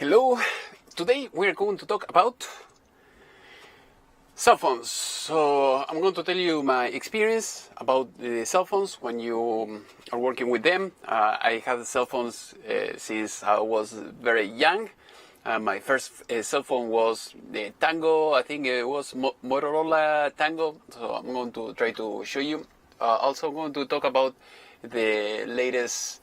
Hello, today we're going to talk about cell phones. So I'm going to tell you my experience about the cell phones when you are working with them. I had cell phones since I was very young. My first cell phone was the Tango. I think it was Motorola Tango. So I'm going to try to show you. Also I'm going to talk about the latest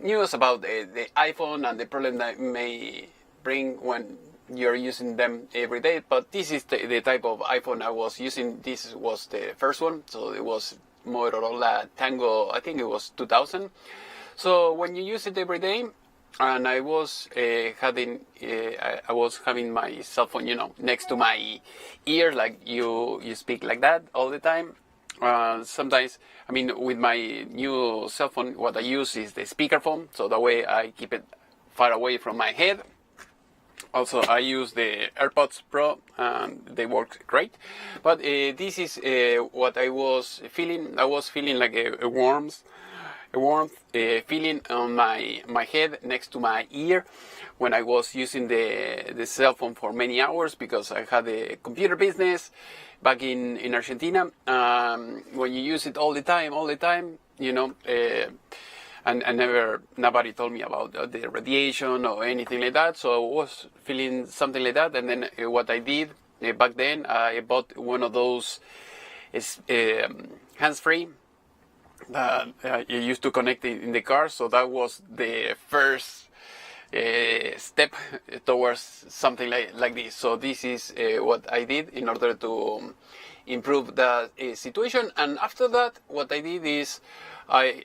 news about the iPhone and the problem that it may bring when you're using them every day. But this is the type of iPhone I was using. This was the first one, so it was Motorola Tango. I think it was 2000. So when you use it every day, and I was having my cell phone, next to my ear, like you speak like that all the time. Sometimes, with my new cell phone, what I use is the speakerphone, so that way I keep it far away from my head. Also, I use the AirPods Pro, and they work great. But this is what I was feeling. I was feeling like a warmth feeling on my head next to my ear when I was using the cell phone for many hours, because I had a computer business back in Argentina. When you use it all the time, and nobody told me about the radiation or anything like that. So I was feeling something like that. And then what I did back then, I bought one of those hands-free that you used to connect in the car. So that was the first step towards something like this. So this is what I did in order to improve the situation. And after that, what I did is I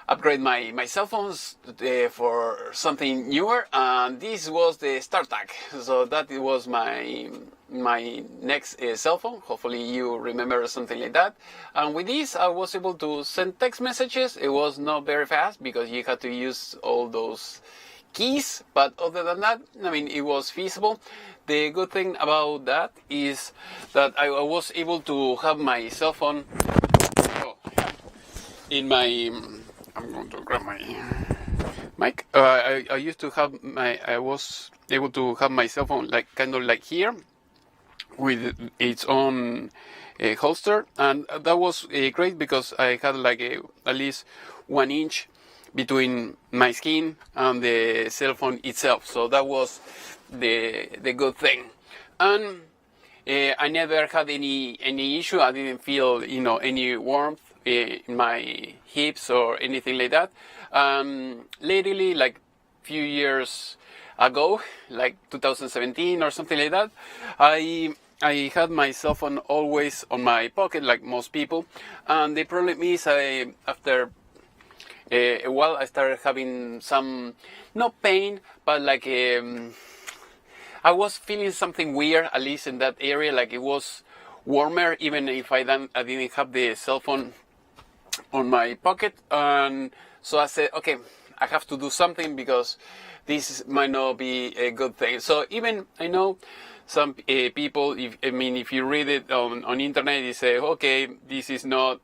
upgrade my cell phones for something newer, and this was the StarTAC. So that was my next cell phone. Hopefully you remember something like that. And with this, I was able to send text messages. It was not very fast because you had to use all those keys, but other than that, it was feasible. The good thing about that is that I was able to have my cell phone in my... I'm going to grab my mic. I was able to have my cell phone kind of like here, with its own holster, and that was great because I had at least 1 inch between my skin and the cell phone itself. So that was the good thing. And I never had any issue. I didn't feel any warmth in my hips or anything like that. Lately, few years ago, like 2017 or something like that, I had my cell phone always on my pocket, like most people. And the problem is, after a while, I started having some, not pain, but I was feeling something weird, at least in that area, like it was warmer, even if I didn't have the cell phone on my pocket. And so I said, okay, I have to do something, because this might not be a good thing. So even I know some people, if you read it on internet, you say, okay, this is not,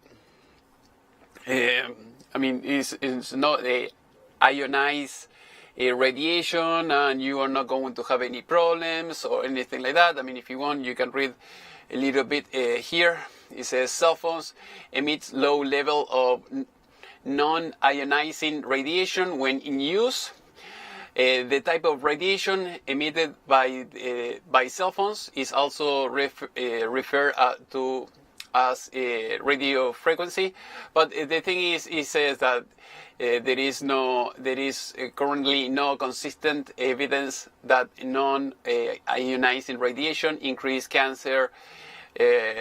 it's not a ionized radiation, and you are not going to have any problems or anything like that. If you want, you can read a little bit here. It says cell phones emit low level of non-ionizing radiation when in use. The type of radiation emitted by cell phones is also referred to as radio frequency. But the thing is, it says that there is currently no consistent evidence that non-ionizing radiation increase cancer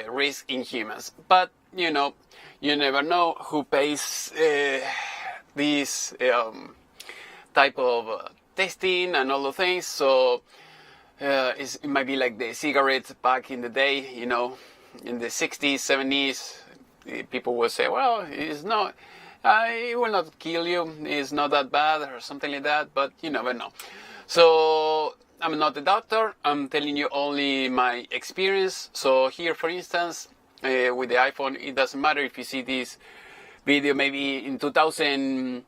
risk in humans. But you never know who pays this type of testing and all the things. So it might be like the cigarettes back in the day, in the 60s, 70s. People will say, well, it's not, it will not kill you, it's not that bad, or something like that, but you never know. So I'm not a doctor, I'm telling you only my experience. So here, for instance, with the iPhone, it doesn't matter if you see this video maybe in 2015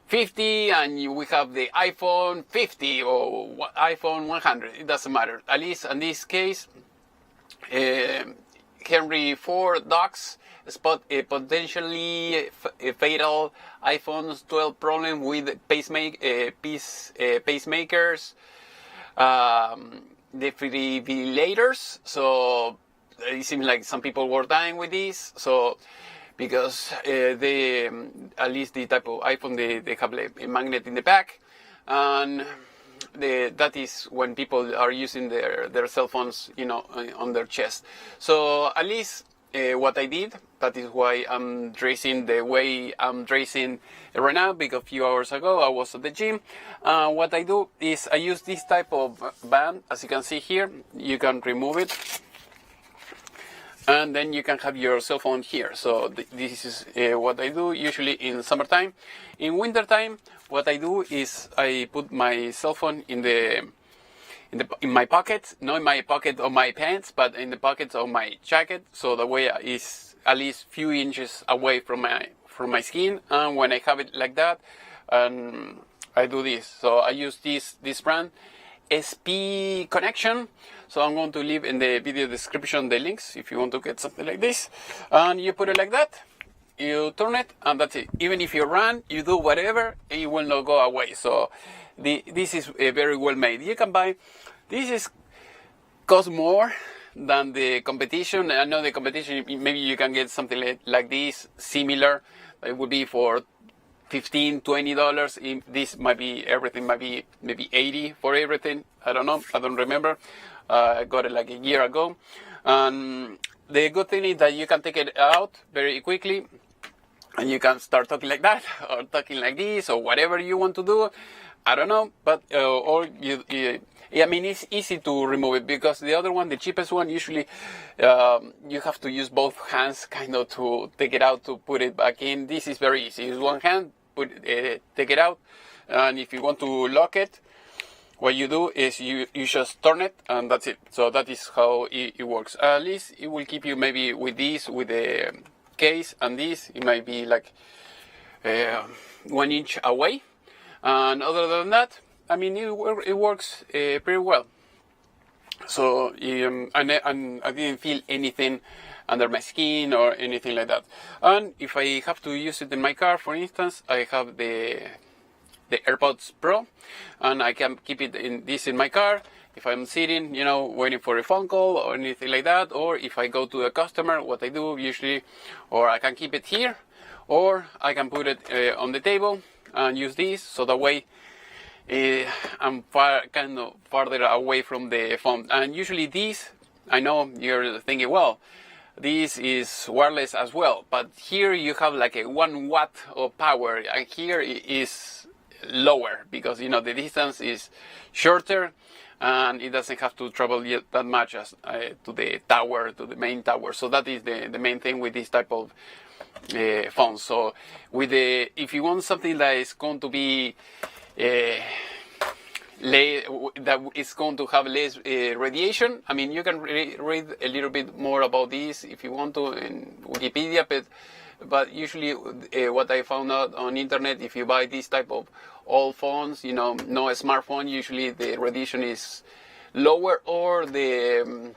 50 and we have the iPhone 50 or iPhone 100. It doesn't matter. At least in this case, Henry Ford docs spot a potentially fatal iPhone 12 problem with pacemakers, defibrillators. So it seems like some people were dying with this. So because they, at least the type of iPhone, they have a magnet in the back, and that is when people are using their cell phones, on their chest. So at least what I did, that is why I'm dressing the way I'm dressing right now, because a few hours ago I was at the gym. What I do is I use this type of band. As you can see here, you can remove it, and then you can have your cell phone here. So this is what I do usually in summertime. In wintertime, what I do is I put my cell phone in my pocket, not in my pocket of my pants, but in the pocket of my jacket. So the way is at least few inches away from my skin. And when I have it like that, I do this. So I use this brand, SP Connection. So I'm going to leave in the video description the links if you want to get something like this. And you put it like that, you turn it, and that's it. Even if you run, you do whatever, it will not go away. So this is very well made. You can buy, cost more than the competition. I know the competition, maybe you can get something like this, similar. It would be for $15-$20. This might be, everything might be maybe $80 for everything. I don't know, I don't remember. I got it like a year ago. And the good thing is that you can take it out very quickly, and you can start talking like that, or talking like this, or whatever you want to do. I don't know, but I mean, it's easy to remove it, because the other one, the cheapest one, usually you have to use both hands kind of to take it out, to put it back in. This is very easy. Use one hand, take it out, and if you want to lock it, what you do is you just turn it, and that's it. So that is how it works. At least it will keep you maybe with the case and this, it might be like 1 inch away. And other than that, I mean, it works pretty well. So and I didn't feel anything under my skin or anything like that. And if I have to use it in my car, for instance, I have the AirPods Pro, and I can keep it in my car if I'm sitting, waiting for a phone call or anything like that. Or if I go to a customer, what I do usually, or I can keep it here, or I can put it on the table and use this, so that way I'm farther away from the phone. And usually this, I know you're thinking, well, this is wireless as well, but here you have like a 1 watt of power, and here it is lower, because the distance is shorter, and it doesn't have to travel yet that much as to the main tower. So that is the main thing with this type of phones. So if you want something that is going to be that is going to have less radiation, I mean, you can read a little bit more about this if you want to in Wikipedia, but usually what I found out on internet, if you buy this type of old phones, no smartphone, usually the radiation is lower, or the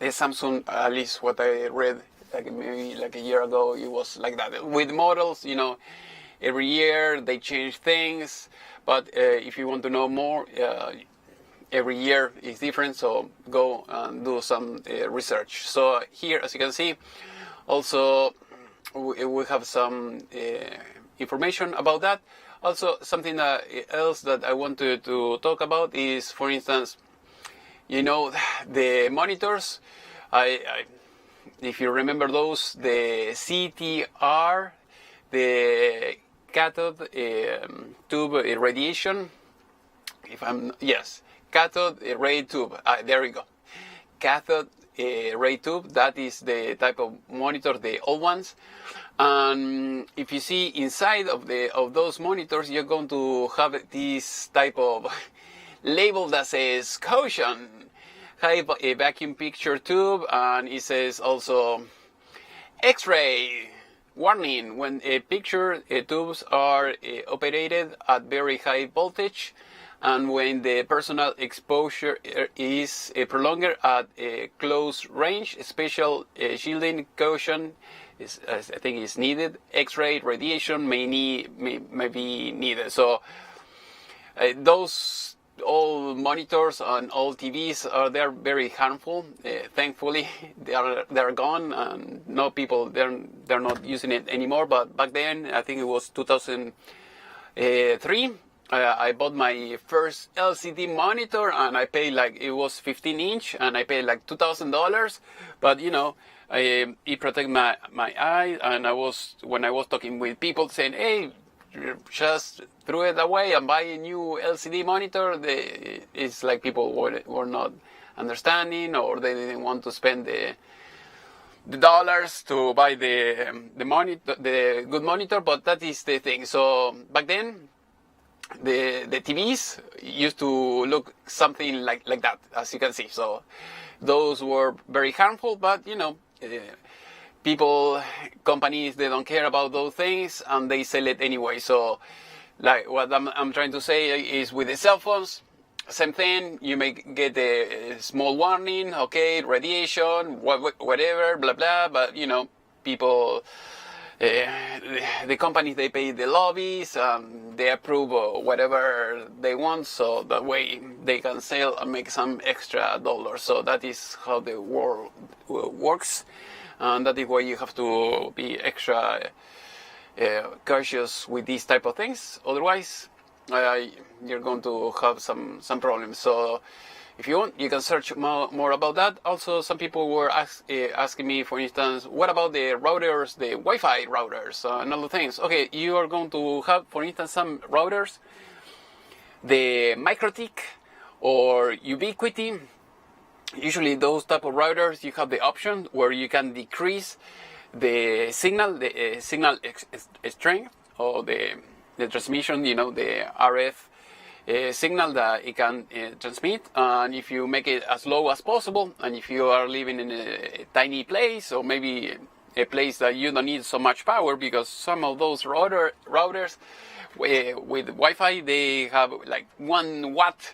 Samsung, at least what I read maybe like a year ago, it was like that. With models, every year they change things, but if you want to know more, every year is different, so go and do some research. So here, as you can see, also we have some information about that. Also, something else that I wanted to talk about is, for instance, the monitors. If you remember those, the CTR, the cathode tube radiation. Cathode ray tube. There we go. Cathode ray tube. That is the type of monitor, the old ones. And if you see inside of those monitors, you're going to have this type of label that says caution, have a vacuum picture tube, and it says also X-ray, warning: when picture tubes are operated at very high voltage, and when the personal exposure is prolonged at close range, special shielding caution I think is needed. X-ray radiation may be needed. So those all monitors and all TVs they're very harmful. Thankfully, they're gone, and no people they're not using it anymore. But back then, I think it was 2003. I bought my first LCD monitor, and I paid like, it was 15-inch, and I paid like $2,000. But you know, it protected my eye, and when I was talking with people saying, hey, just throw it away and buy a new LCD monitor, it's like people were not understanding, or they didn't want to spend the dollars to buy the monitor, the good monitor. But that is the thing. So back then, the TVs used to look something like that, as you can see. So those were very harmful, but you know, companies, they don't care about those things, and they sell it anyway. So like what I'm trying to say is, with the cell phones, same thing. You may get a small warning, okay, radiation, whatever, blah blah, but you know, people, the companies, they pay the lobbies, they approve whatever they want, so that way they can sell and make some extra dollars. So that is how the world works, and that is why you have to be extra cautious with these type of things. Otherwise, you're going to have some problems. So if you want, you can search more about that. Also, some people were asking me, for instance, what about the routers, the Wi-Fi routers, and other things. Okay, you are going to have, for instance, some routers, the MikroTik or Ubiquiti. Usually those type of routers, you have the option where you can decrease the signal, strength, or the transmission, you know, the RF signal that it can transmit. And if you make it as low as possible, and if you are living in a tiny place, or maybe a place that you don't need so much power, because some of those routers with Wi-Fi, they have like 1 watt,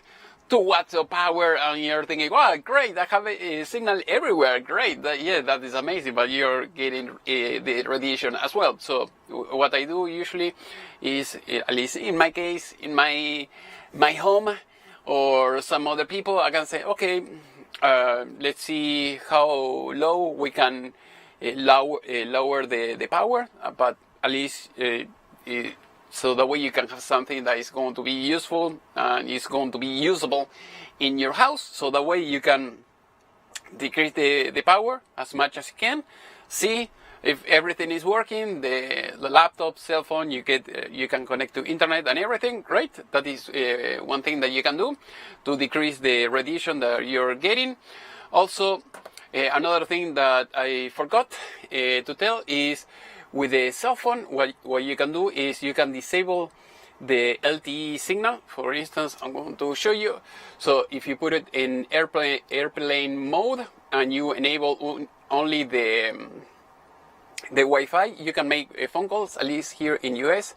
2 watts of power, and you're thinking, wow, great, I have a signal everywhere, great, that is amazing, but you're getting the radiation as well. So what I do usually is, at least in my case, in my home, or some other people, I can say, okay, let's see how low we can lower the power, but at least so that way you can have something that is going to be useful and is going to be usable in your house. So that way you can decrease the power as much as you can. See if everything is working, the laptop, cell phone, you can connect to internet and everything. Great. That is one thing that you can do to decrease the radiation that you're getting. Also, another thing that I forgot to tell is, with the cell phone, what you can do is you can disable the LTE signal. For instance, I'm going to show you. So if you put it in airplane mode, and you enable only the Wi-Fi, you can make phone calls, at least here in US.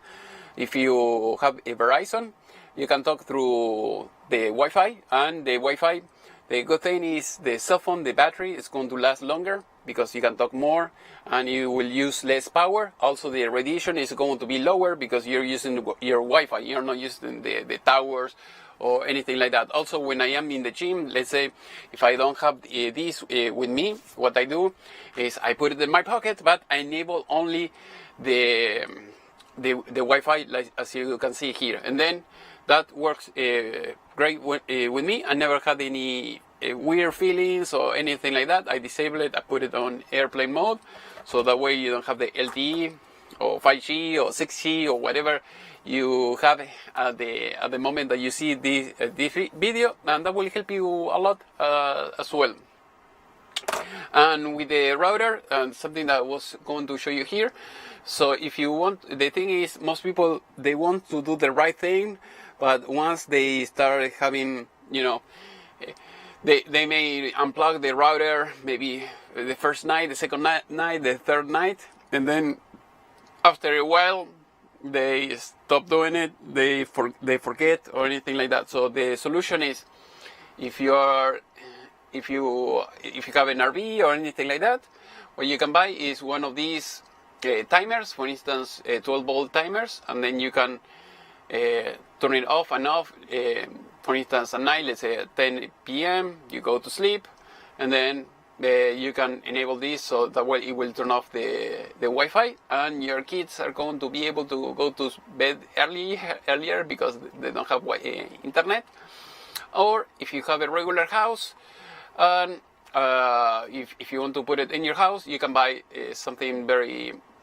If you have a Verizon, you can talk through the Wi-Fi, and the Wi-Fi, the good thing is the cell phone, the battery is going to last longer, because you can talk more and you will use less power. Also, the radiation is going to be lower because you're using your Wi-Fi. You're not using the towers or anything like that. Also, when I am in the gym, let's say if I don't have this with me, what I do is I put it in my pocket, but I enable only the Wi-Fi, like, as you can see here. And then that works great with me. I never had any weird feelings or anything like that. I disable it, I put it on airplane mode, so that way you don't have the LTE or 5G or 6G or whatever you have at the moment that you see this video, and that will help you a lot as well. And with the router, something that I was going to show you here. So if you want, the thing is, most people, they want to do the right thing, but once they start having, you know, they may unplug the router maybe the first night, the second night, the third night, and then after a while they stop doing it, they forget or anything like that. So the solution is, if you have an RV or anything like that, what you can buy is one of these timers, for instance 12-volt timers, and then you can turn it off and off. For instance, at night, let's say at 10 p.m. you go to sleep, and then you can enable this so that way it will turn off the Wi-Fi, and your kids are going to be able to go to bed earlier because they don't have internet. Or if you have a regular house, and if you want to put it in your house, you can buy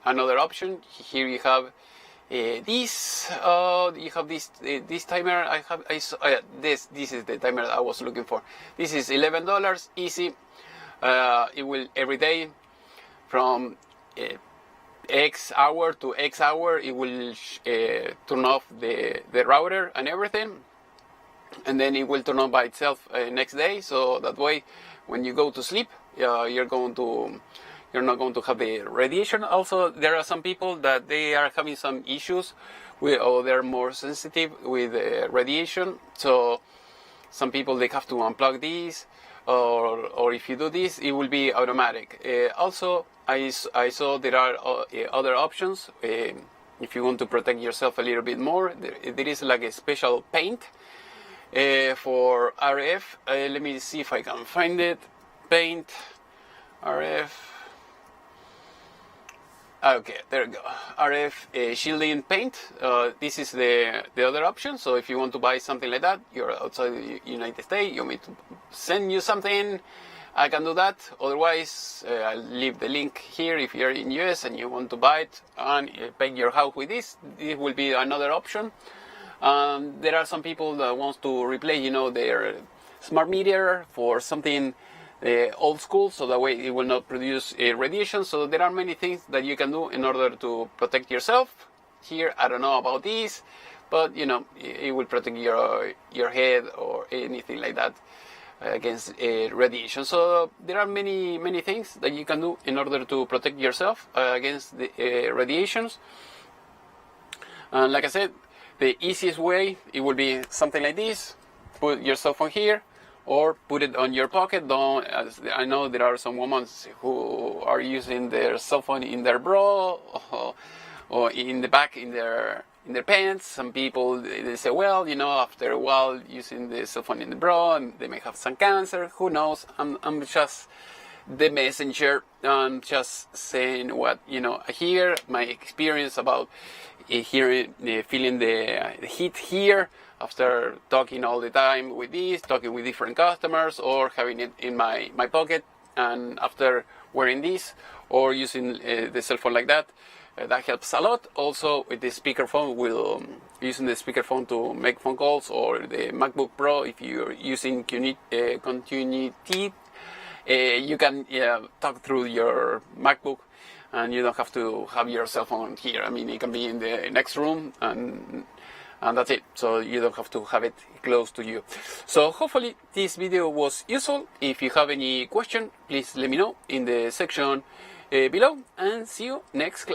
another option. Here you have this timer. This is the timer I was looking for. This is $11, easy. It will every day from X hour to X hour, it will turn off the router and everything, and then it will turn on by itself next day. So that way, when you go to sleep, you're not going to have the radiation. Also, there are some people that they are having some issues or they're more sensitive with radiation. So some people, they have to unplug these, or if you do this, it will be automatic. Also, I saw there are other options. If you want to protect yourself a little bit more, there is like a special paint for RF. Let me see if I can find it. Paint RF. Okay, there we go. RF shielding paint. This is the other option. So if you want to buy something like that, you're outside the United States, you want me to send you something, I can do that. Otherwise, I'll leave the link here. If you're in US and you want to buy it and paint your house with this will be another option. There are some people that wants to replace, their smart meter for something old school, so that way it will not produce radiation. So there are many things that you can do in order to protect yourself. Here, I don't know about this, but it will protect your head or anything like that against radiation. So there are many things that you can do in order to protect yourself against the radiations. And like I said, the easiest way, it will be something like this. Put your cell phone here, or put it on your pocket. I know there are some women who are using their cell phone in their bra or in the back in their pants. Some people, they say, well, after a while using the cell phone in the bra, and they may have some cancer. Who knows? I'm just the messenger. I'm just saying what I hear, my experience about feeling the heat here. After talking all the time with this, talking with different customers, or having it in my pocket, and after wearing this or using the cell phone like that, that helps a lot. Also with the speakerphone, using the speakerphone to make phone calls, or the MacBook Pro, if you're using continuity, you can talk through your MacBook, and you don't have to have your cell phone here. I mean, it can be in the next room, and that's it. So you don't have to have it close to you. So hopefully this video was useful. If you have any question, please let me know in the section below, and see you next class.